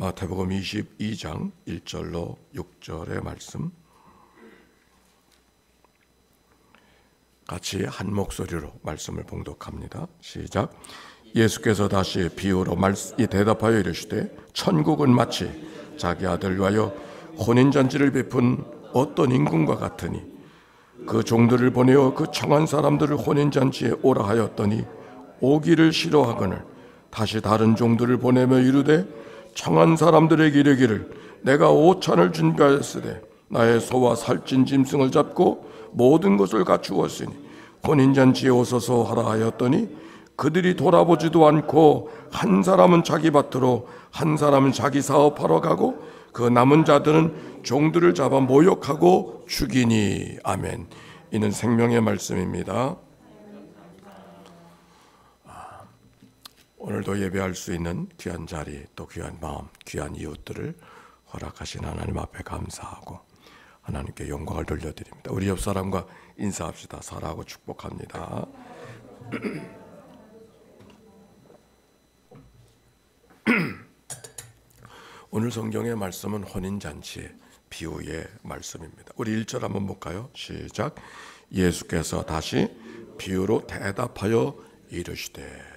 마태복음 22장 1절로 6절의 말씀 같이 한 목소리로 말씀을 봉독합니다. 시작. 예수께서 다시 비유로 대답하여 이르시되 천국은 마치 자기 아들을 위하여 혼인잔치를 베푼 어떤 임금과 같으니 그 종들을 보내어 그 청한 사람들을 혼인잔치에 오라 하였더니 오기를 싫어하거늘 다시 다른 종들을 보내며 이르되 청한 사람들에게 이르기를 내가 오찬을 준비하였으되 나의 소와 살찐 짐승을 잡고 모든 것을 갖추었으니 혼인잔치에 오소서 하라 하였더니 그들이 돌아보지도 않고 한 사람은 자기 밭으로 한 사람은 자기 사업하러 가고 그 남은 자들은 종들을 잡아 모욕하고 죽이니. 아멘. 이는 생명의 말씀입니다. 오늘도 예배할 수 있는 귀한 자리, 또 귀한 마음, 귀한 이웃들을 허락하신 하나님 앞에 감사하고 하나님께 영광을 돌려드립니다. 우리 옆 사람과 인사합시다. 사랑하고 축복합니다. 오늘 성경의 말씀은 혼인잔치의 비유의 말씀입니다. 우리 1절 한번 볼까요? 시작. 예수께서 다시 비유로 대답하여 이르시되.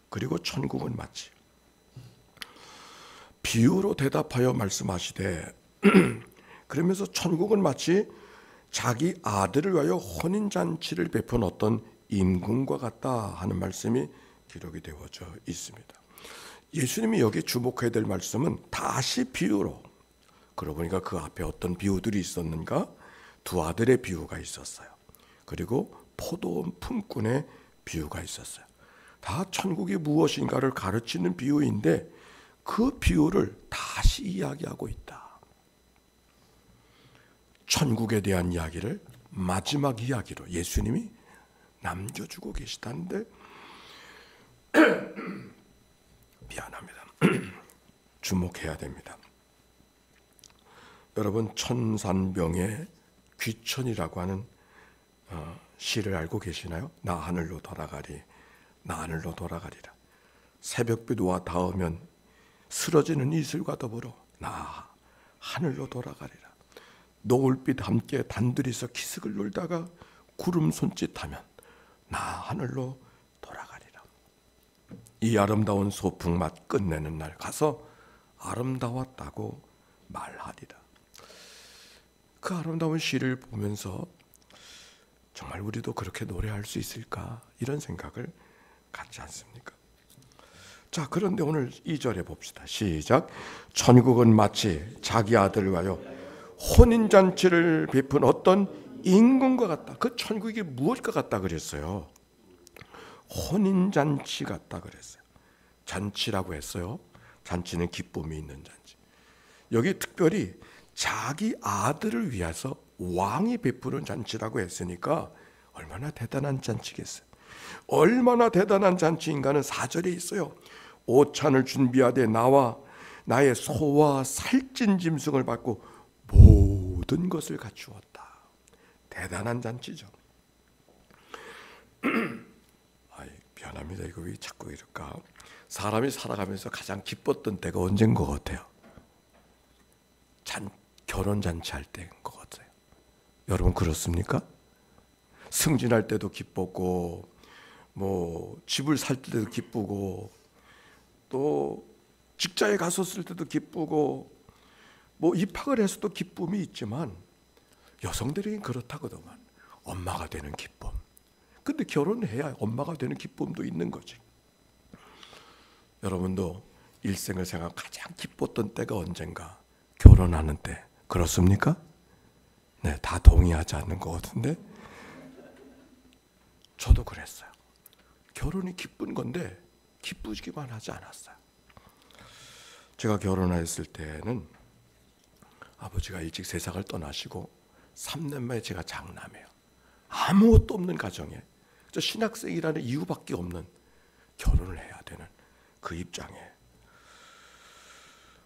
그리고 천국은 마치 비유로 대답하여 말씀하시되 그러면서 천국은 마치 자기 아들을 위하여 혼인잔치를 베푼 어떤 임금과 같다 하는 말씀이 기록이 되어져 있습니다. 예수님이 여기 주목해야 될 말씀은 다시 비유로. 그러고 보니까 그 앞에 어떤 비유들이 있었는가? 두 아들의 비유가 있었어요. 그리고 포도원 품꾼의 비유가 있었어요. 다 천국이 무엇인가를 가르치는 비유인데 그 비유를 다시 이야기하고 있다. 천국에 대한 이야기를 마지막 이야기로 예수님이 남겨주고 계시다는데 미안합니다. 주목해야 됩니다. 여러분 천산병의 귀천이라고 하는 시를 알고 계시나요? 나 하늘로 돌아가리. 나 하늘로 돌아가리라. 새벽빛 와 닿으면 쓰러지는 이슬과 더불어 나 하늘로 돌아가리라. 노을빛 함께 단둘이서 기슭을 놀다가 구름 손짓하면 나 하늘로 돌아가리라. 이 아름다운 소풍 맛 끝내는 날 가서 아름다웠다고 말하리라. 그 아름다운 시를 보면서 정말 우리도 그렇게 노래할 수 있을까 이런 생각을 갖지 않습니까? 자, 그런데 오늘 2절에 봅시다. 시작. 천국은 마치 자기 아들을 위하여 혼인잔치를 베푼 어떤 임금과 같다. 그 천국이 무엇과 같다 그랬어요? 혼인잔치 같다 그랬어요. 잔치라고 했어요. 잔치는 기쁨이 있는 잔치. 여기 특별히 자기 아들을 위해서 왕이 베푸는 잔치라고 했으니까 얼마나 대단한 잔치겠어요. 얼마나 대단한 잔치인가는 4절에 있어요. 오찬을 준비하되 나와 나의 소와 살찐 짐승을 받고 모든 것을 갖추었다. 대단한 잔치죠. 미안합니다. 이거 왜 자꾸 이럴까? 사람이 살아가면서 가장 기뻤던 때가 언제인 것 같아요? 결혼 잔치할 때인 것 같아요. 여러분 그렇습니까? 승진할 때도 기뻤고 집을 살 때도 기쁘고 또 직장에 갔었을 때도 기쁘고 입학을 해서도 기쁨이 있지만 여성들에겐 그렇다거든만 엄마가 되는 기쁨. 근데 결혼해야 엄마가 되는 기쁨도 있는 거지. 여러분도 일생을 생각 가장 기뻤던 때가 언젠가? 결혼하는 때. 그렇습니까? 네, 다 동의하지 않는 것 같은데 저도 그랬어요. 결혼이 기쁜 건데 기쁘기만 하지 않았어요. 제가 결혼했을 때는 아버지가 일찍 세상을 떠나시고 3년 만에 제가 장남이에요. 아무것도 없는 가정에 저 신학생이라는 이유밖에 없는 결혼을 해야 되는 그 입장에.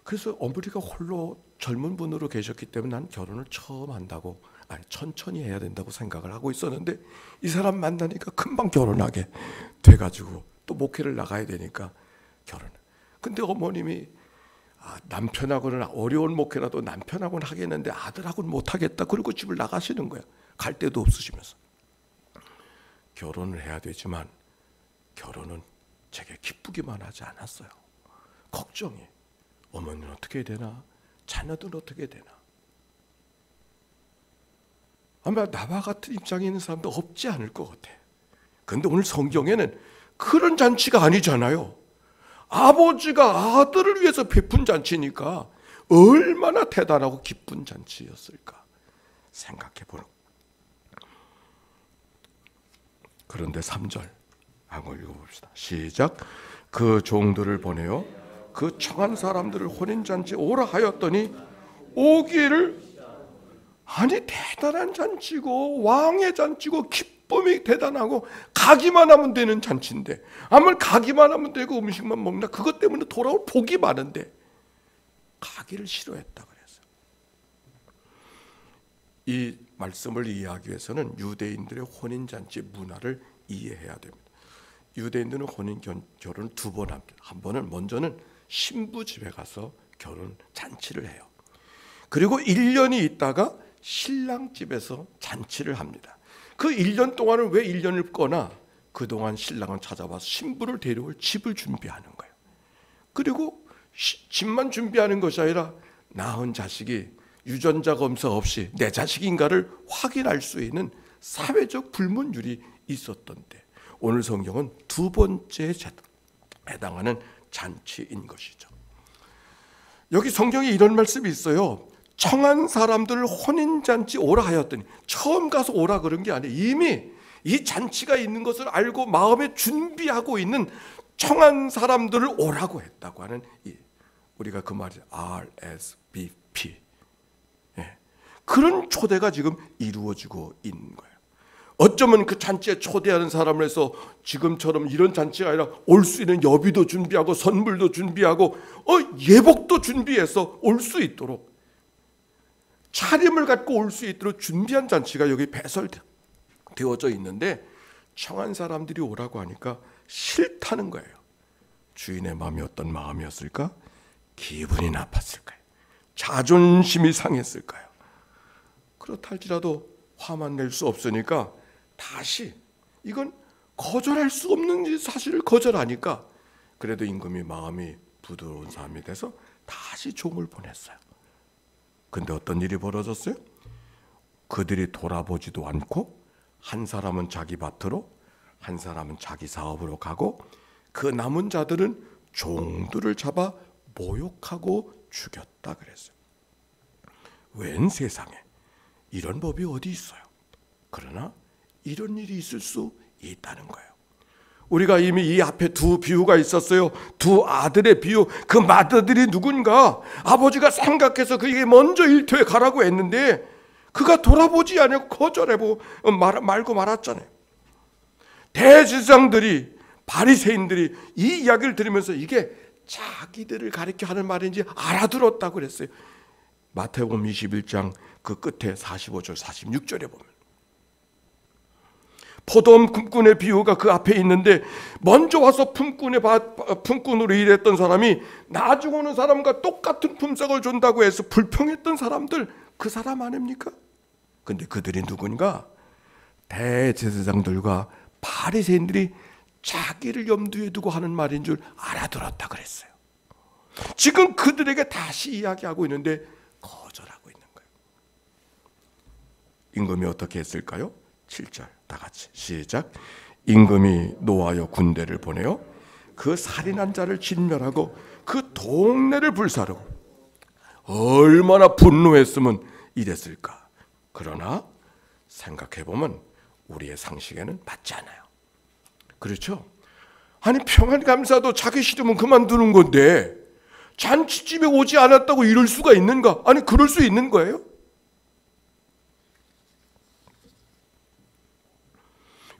그래서 어머니가 홀로 젊은 분으로 계셨기 때문에 난 결혼을 처음 한다고 천천히 해야 된다고 생각을 하고 있었는데 이 사람 만나니까 금방 결혼하게 돼가지고 또 목회를 나가야 되니까 결혼. 근데 어머님이 남편하고는 어려운 목회라도 남편하고는 하겠는데 아들하고는 못하겠다. 그리고 집을 나가시는 거예요. 갈 데도 없으시면서. 결혼을 해야 되지만 결혼은 제게 기쁘기만 하지 않았어요. 걱정이. 어머니는 어떻게 해야 되나? 자녀들은 어떻게 해야 되나? 아마 나와 같은 입장에 있는 사람도 없지 않을 것 같아. 그런데 오늘 성경에는 그런 잔치가 아니잖아요. 아버지가 아들을 위해서 베푼 잔치니까 얼마나 대단하고 기쁜 잔치였을까 생각해 보는. 그런데 3절 한번 읽어봅시다. 시작. 그 종들을 보내어 그 청한 사람들을 혼인잔치에 오라 하였더니 오기를. 아니 대단한 잔치고 왕의 잔치고 기쁨이 대단하고 가기만 하면 되는 잔치인데, 아무 가기만 하면 되고 음식만 먹나, 그것 때문에 돌아올 복이 많은데 가기를 싫어했다 그랬어요. 이 말씀을 이해하기 위해서는 유대인들의 혼인잔치 문화를 이해해야 됩니다. 유대인들은 혼인 결혼을 2번 합니다. 한 번은 먼저는 신부 집에 가서 결혼 잔치를 해요. 그리고 1년이 있다가 신랑 집에서 잔치를 합니다. 그 1년 동안은 왜 1년을 꺼나? 그동안 신랑은 찾아와서 신부를 데려올 집을 준비하는 거예요. 그리고 집만 준비하는 것이 아니라 낳은 자식이 유전자 검사 없이 내 자식인가를 확인할 수 있는 사회적 불문율이 있었던데, 오늘 성경은 2번째에 해당하는 잔치인 것이죠. 여기 성경에 이런 말씀이 있어요. 청한 사람들을 혼인잔치 오라 하였더니, 처음 가서 오라 그런 게 아니에요. 이미 이 잔치가 있는 것을 알고 마음에 준비하고 있는 청한 사람들을 오라고 했다고 하는, 우리가 그 말이 RSVP, 그런 초대가 지금 이루어지고 있는 거예요. 어쩌면 그 잔치에 초대하는 사람을 해서 지금처럼 이런 잔치가 아니라 올 수 있는 여비도 준비하고 선물도 준비하고 예복도 준비해서 올 수 있도록, 차림을 갖고 올 수 있도록 준비한 잔치가 여기 배설되어져 있는데, 청한 사람들이 오라고 하니까 싫다는 거예요. 주인의 마음이 어떤 마음이었을까? 기분이 나빴을까요? 자존심이 상했을까요? 그렇다 할지라도 화만 낼 수 없으니까 다시, 이건 거절할 수 없는 사실을 거절하니까, 그래도 임금이 마음이 부드러운 사람이 돼서 다시 종을 보냈어요. 근데 어떤 일이 벌어졌어요? 그들이 돌아보지도 않고 한 사람은 자기 밭으로, 한 사람은 자기 사업으로 가고, 그 남은 자들은 종들을 잡아 모욕하고 죽였다 그랬어요. 웬 세상에 이런 법이 어디 있어요? 그러나 이런 일이 있을 수 있다는 거예요. 우리가 이미 이 앞에 2 비유가 있었어요. 2 아들의 비유. 그 맏아들이 누군가? 아버지가 생각해서 그에게 먼저 일터에 가라고 했는데 그가 돌아보지 않고 거절하고 말고 말았잖아요. 대제사장들이, 바리새인들이 이 이야기를 들으면서 이게 자기들을 가리켜 하는 말인지 알아들었다고 그랬어요. 마태복음 21장 그 끝에 45절 46절에 보면 포도원 품꾼의 비유가 그 앞에 있는데, 먼저 와서 품꾼으로 일했던 사람이 나중 오는 사람과 똑같은 품삯을 준다고 해서 불평했던 사람들, 그 사람 아닙니까? 근데 그들이 누군가? 대제사장들과 바리새인들이 자기를 염두에 두고 하는 말인 줄 알아들었다 그랬어요. 지금 그들에게 다시 이야기하고 있는데 거절하고 있는 거예요. 임금이 어떻게 했을까요? 7절 다 같이 시작. 임금이 노하여 군대를 보내어 그 살인한 자를 진멸하고 그 동네를 불사르고. 얼마나 분노했으면 이랬을까. 그러나 생각해보면 우리의 상식에는 맞지 않아요. 그렇죠? 아니 평안감사도 자기 싫으면 그만두는 건데 잔치집에 오지 않았다고 이럴 수가 있는가? 아니 그럴 수 있는 거예요?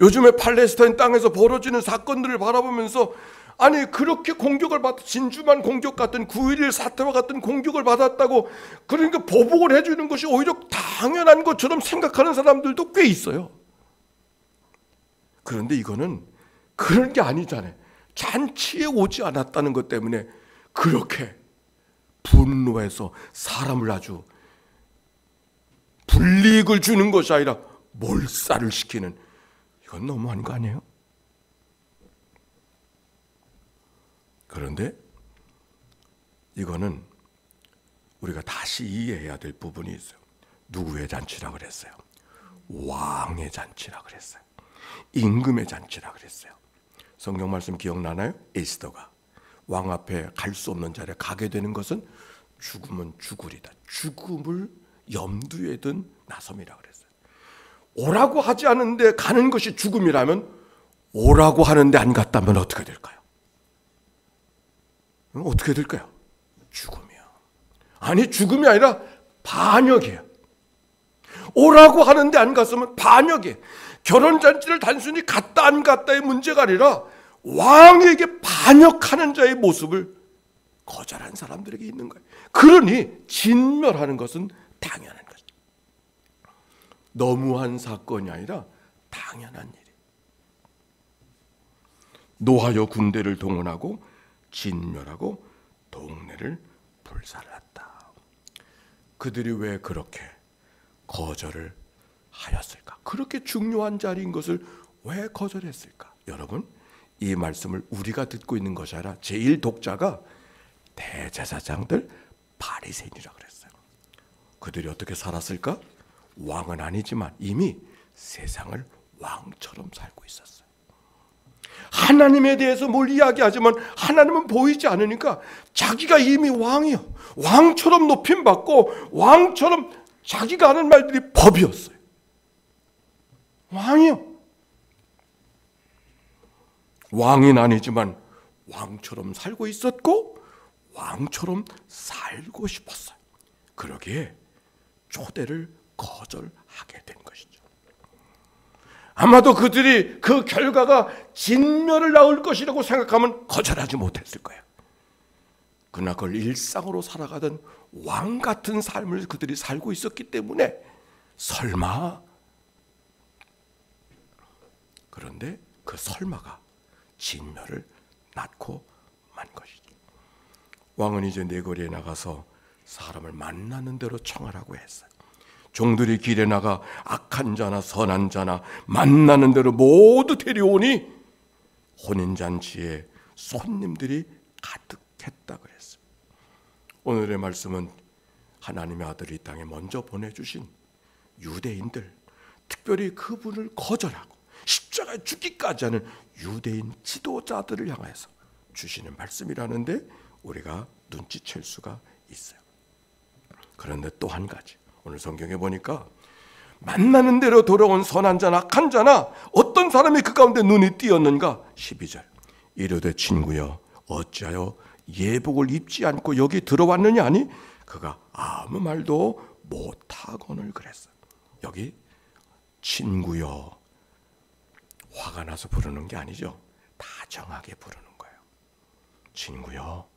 요즘에 팔레스타인 땅에서 벌어지는 사건들을 바라보면서, 아니 그렇게 공격을 받, 진주만 공격 같은 9.11 사태와 같은 공격을 받았다고, 그러니까 보복을 해주는 것이 오히려 당연한 것처럼 생각하는 사람들도 꽤 있어요. 그런데 이거는 그런 게 아니잖아요. 잔치에 오지 않았다는 것 때문에 그렇게 분노해서 사람을 아주 불이익을 주는 것이 아니라 몰살을 시키는, 이건 너무한 거 아니에요? 그런데 이거는 우리가 다시 이해해야 될 부분이 있어요. 누구의 잔치라 그랬어요? 왕의 잔치라 그랬어요. 임금의 잔치라 그랬어요. 성경 말씀 기억나나요? 에스더가 왕 앞에 갈 수 없는 자리에 가게 되는 것은 죽으면 죽으리다, 죽음을 염두에 둔 나섬이라 그랬어요. 오라고 하지 않은데 가는 것이 죽음이라면, 오라고 하는데 안 갔다면 어떻게 될까요? 어떻게 될까요? 죽음이요. 아니, 죽음이 아니라 반역이에요. 오라고 하는데 안 갔으면 반역이에요. 결혼잔치를 단순히 갔다 안 갔다의 문제가 아니라 왕에게 반역하는 자의 모습을 거절한 사람들에게 있는 거예요. 그러니 진멸하는 것은 당연한 것이죠. 너무한 사건이 아니라 당연한 일이에요. 노하여 군대를 동원하고 진멸하고 동네를 불살랐다. 그들이 왜 그렇게 거절을 하였을까? 그렇게 중요한 자리인 것을 왜 거절했을까? 여러분, 이 말씀을 우리가 듣고 있는 것이 아니라 제1독자가 대제사장들 바리새인이라고 그랬어요. 그들이 어떻게 살았을까? 왕은 아니지만 이미 세상을 왕처럼 살고 있었어요. 하나님에 대해서 뭘 이야기하지만 하나님은 보이지 않으니까 자기가 이미 왕이요, 왕처럼 높임받고 왕처럼 자기가 하는 말들이 법이었어요. 왕이요. 왕은 아니지만 왕처럼 살고 있었고 왕처럼 살고 싶었어요. 그러기에 초대를 거절하게 된 것이죠. 아마도 그들이 그 결과가 진멸을 낳을 것이라고 생각하면 거절하지 못했을 거예요. 그러나 그걸 일상으로 살아가던 왕 같은 삶을 그들이 살고 있었기 때문에 설마, 그런데 그 설마가 진멸을 낳고 만 것이죠. 왕은 이제 내거리에 나가서 사람을 만나는 대로 청하라고 했어요. 종들이 길에 나가 악한 자나 선한 자나 만나는 대로 모두 데려오니 혼인잔치에 손님들이 가득했다 그랬어요. 오늘의 말씀은 하나님의 아들이 이 땅에 먼저 보내주신 유대인들, 특별히 그분을 거절하고 십자가에 죽기까지 하는 유대인 지도자들을 향해서 주시는 말씀이라는데 우리가 눈치챌 수가 있어요. 그런데 또 한 가지, 오늘 성경에 보니까 만나는 대로 돌아온 선한 자나 악한 자나 어떤 사람이 그 가운데 눈이 띄었는가? 12절 이르되 친구여 어찌하여 예복을 입지 않고 여기 들어왔느냐 하니 그가 아무 말도 못하거늘 그랬어요. 여기 친구여 화가 나서 부르는 게 아니죠. 다정하게 부르는 거예요. 친구여,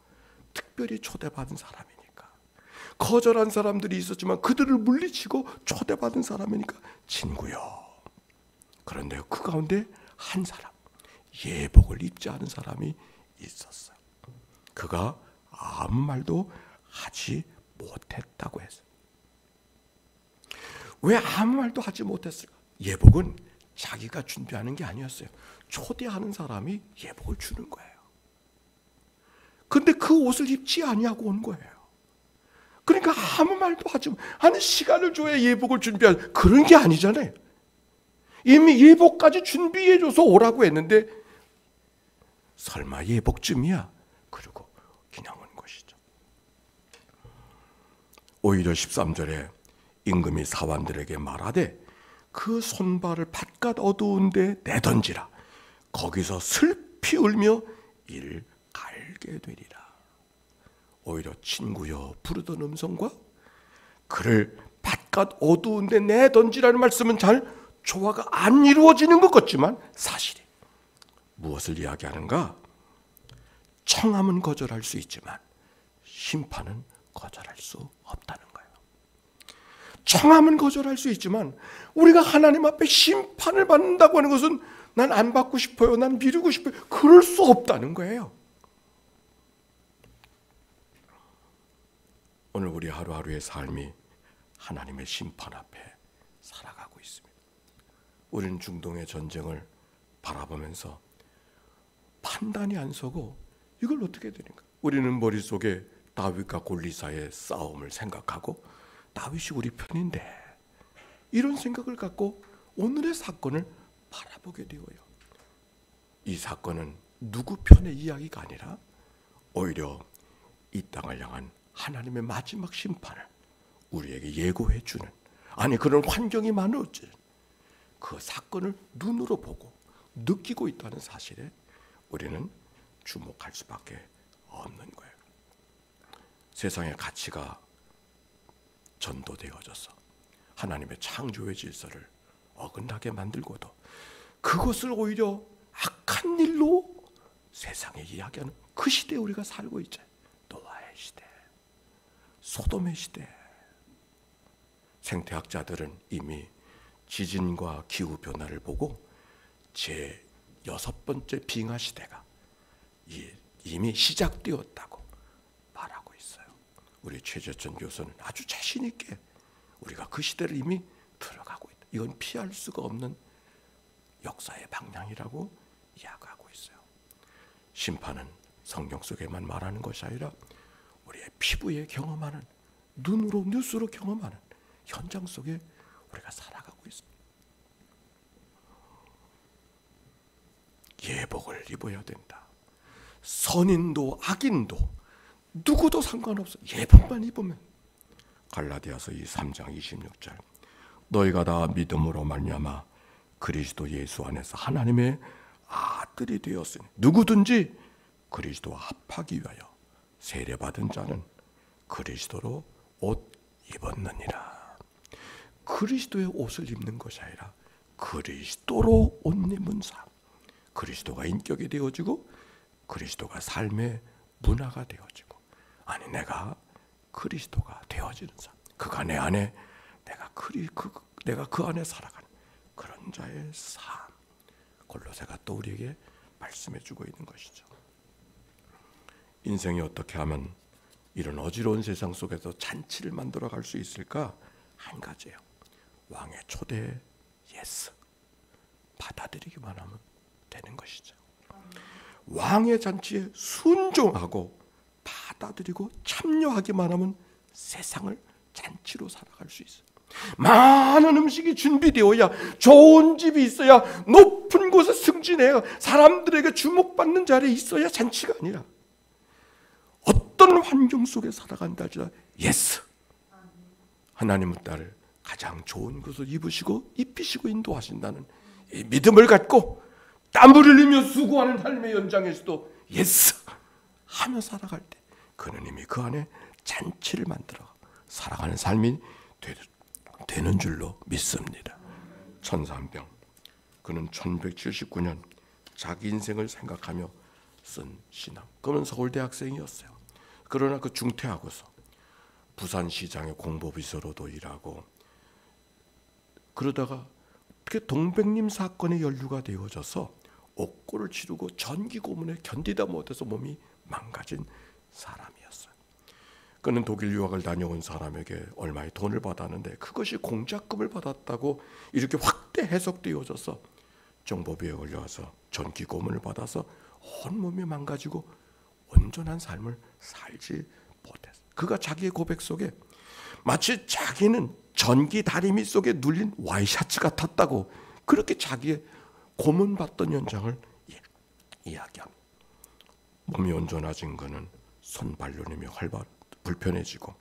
특별히 초대받은 사람이니까. 거절한 사람들이 있었지만 그들을 물리치고 초대받은 사람이니까 친구여. 그런데 그 가운데 한 사람, 예복을 입지 않은 사람이 있었어요. 그가 아무 말도 하지 못했다고 했어요. 왜 아무 말도 하지 못했을까? 예복은 자기가 준비하는 게 아니었어요. 초대하는 사람이 예복을 주는 거예요. 근데 그 옷을 입지 아니하고 온 거예요. 그러니까 아무 말도 하지 못, 아니 시간을 줘야 예복을 준비할 그런 게 아니잖아요. 이미 예복까지 준비해줘서 오라고 했는데 설마 예복쯤이야? 그리고 그냥 온 것이죠. 오히려 13절에 임금이 사환들에게 말하되 그 손발을 바깥 어두운데 내던지라. 거기서 슬피 울며 이를 갈게 되리라. 오히려 친구여 부르던 음성과 그를 바깥 어두운데 내던지라는 말씀은 잘 조화가 안 이루어지는 것 같지만 사실이 무엇을 이야기하는가? 청함은 거절할 수 있지만 심판은 거절할 수 없다는 거예요. 청함은 거절할 수 있지만 우리가 하나님 앞에 심판을 받는다고 하는 것은 난 안 받고 싶어요, 난 미루고 싶어요, 그럴 수 없다는 거예요. 오늘 우리 하루하루의 삶이 하나님의 심판 앞에 살아가고 있습니다. 우리는 중동의 전쟁을 바라보면서 판단이 안 서고 이걸 어떻게 되는가? 우리는 머릿속에 다윗과 골리앗의 싸움을 생각하고 다윗이 우리 편인데, 이런 생각을 갖고 오늘의 사건을 바라보게 되어요. 이 사건은 누구 편의 이야기가 아니라 오히려 이 땅을 향한 하나님의 마지막 심판을 우리에게 예고해 주는, 아니 그런 환경이 많을지 그 사건을 눈으로 보고 느끼고 있다는 사실에 우리는 주목할 수밖에 없는 거예요. 세상의 가치가 전도되어져서 하나님의 창조의 질서를 어긋나게 만들고도 그것을 오히려 악한 일로 세상에 이야기하는 그 시대에 우리가 살고 있죠. 노아의 시대, 소돔의 시대. 생태학자들은 이미 지진과 기후변화를 보고 제6번째 빙하 시대가 이미 시작되었다고 말하고 있어요. 우리 최재천 교수는 아주 자신 있게 우리가 그 시대를 이미 들어가고 있다, 이건 피할 수가 없는 역사의 방향이라고 이야기하고 있어요. 심판은 성경 속에만 말하는 것이 아니라 우리의 피부에 경험하는, 눈으로 뉴스로 경험하는 현장 속에 우리가 살아가고 있습니다. 예복을 입어야 된다. 선인도 악인도 누구도 상관없어. 예복만 입으면. 갈라디아서 3장 26절. 너희가 다 믿음으로 말미암아 그리스도 예수 안에서 하나님의 아들이 되었으니 누구든지 그리스도와 합하기 위하여 세례받은 자는 그리스도로 옷 입었느니라. 그리스도의 옷을 입는 것이 아니라 그리스도로 옷 입은 삶. 그리스도가 인격이 되어지고 그리스도가 삶의 문화가 되어지고, 아니 내가 그리스도가 되어지는 삶. 그가 내 안에, 내가 그 안에 살아가는 그런 자의 삶. 골로새가 또 우리에게 말씀해주고 있는 것이죠. 인생이 어떻게 하면 이런 어지러운 세상 속에서 잔치를 만들어갈 수 있을까? 한 가지예요. 왕의 초대 예스, 받아들이기만 하면 되는 것이죠. 왕의 잔치에 순종하고 받아들이고 참여하기만 하면 세상을 잔치로 살아갈 수 있어요. 많은 음식이 준비되어야, 좋은 집이 있어야, 높은 곳에 승진해야, 사람들에게 주목받는 자리에 있어야 잔치가 아니라 어떤 환경 속에 살아간다 할지라도 예스, 하나님의 딸을 가장 좋은 것을 입히시고 인도하신다는 이 믿음을 갖고 땀을 흘리며 수고하는 삶의 연장에서도 예스 하며 살아갈 때 그는 이미 그 안에 잔치를 만들어 살아가는 삶이 되는 줄로 믿습니다. 천산병, 그는 1179년 자기 인생을 생각하며 쓴 신앙. 그는 서울대학생이었어요. 그러나 그 중퇴하고서 부산시장의 공보비서로도 일하고, 그러다가 어떻게 동백림 사건에 연루가 되어져서 옥고를 치르고 전기 고문에 견디다 못해서 몸이 망가진 사람이었어요. 그는 독일 유학을 다녀온 사람에게 얼마의 돈을 받았는데 그것이 공작금을 받았다고 이렇게 확대 해석되어져서 정보비에 걸려와서 전기 고문을 받아서 온몸이 망가지고 온전한 삶을 살지 못했어요. 그가 자기의 고백 속에 마치 자기는 전기 다리미 속에 눌린 와이셔츠 같았다고 그렇게 자기의 고문받던 현장을 이야기합니다. 몸이 온전해진 그는 손발로님이 불편해지고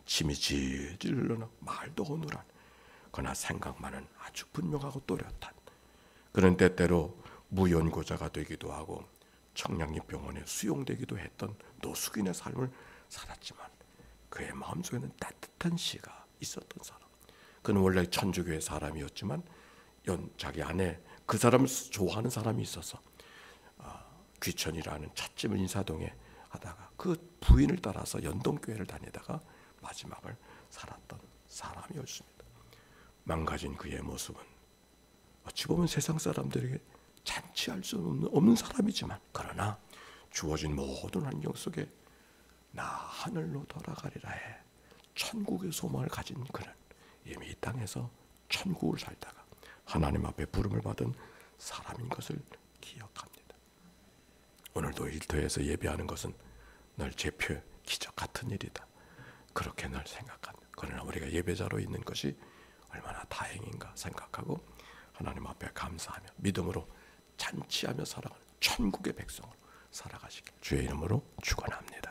침이 질질 흘러나 말도 어눌한, 그러나 생각만은 아주 분명하고 또렷한, 그는 때때로 무연고자가 되기도 하고 청량리병원에 수용되기도 했던 노숙인의 삶을 살았지만 그의 마음속에는 따뜻한 시가 있었던 사람. 그는 원래 천주교의 사람이었지만 자기 안에 그 사람을 좋아하는 사람이 있어서 귀천이라는 찻집을 인사동에 하다가 그 부인을 따라서 연동교회를 다니다가 마지막을 살았던 사람이었습니다. 망가진 그의 모습은 어찌 보면 세상 사람들에게 잔치할 수 없는 사람이지만, 그러나 주어진 모든 환경 속에 나 하늘로 돌아가리라 해 천국의 소망을 가진 그는 이미 이 땅에서 천국을 살다가 하나님 앞에 부름을 받은 사람인 것을 기억합니다. 오늘도 일터에서 예배하는 것은 늘 제표 기적 같은 일이다. 그렇게 늘 생각합니다. 그러나 우리가 예배자로 있는 것이 얼마나 다행인가 생각하고 하나님 앞에 감사하며 믿음으로 잔치하며 살아가는 천국의 백성으로 살아가시길 주의 이름으로 축원합니다.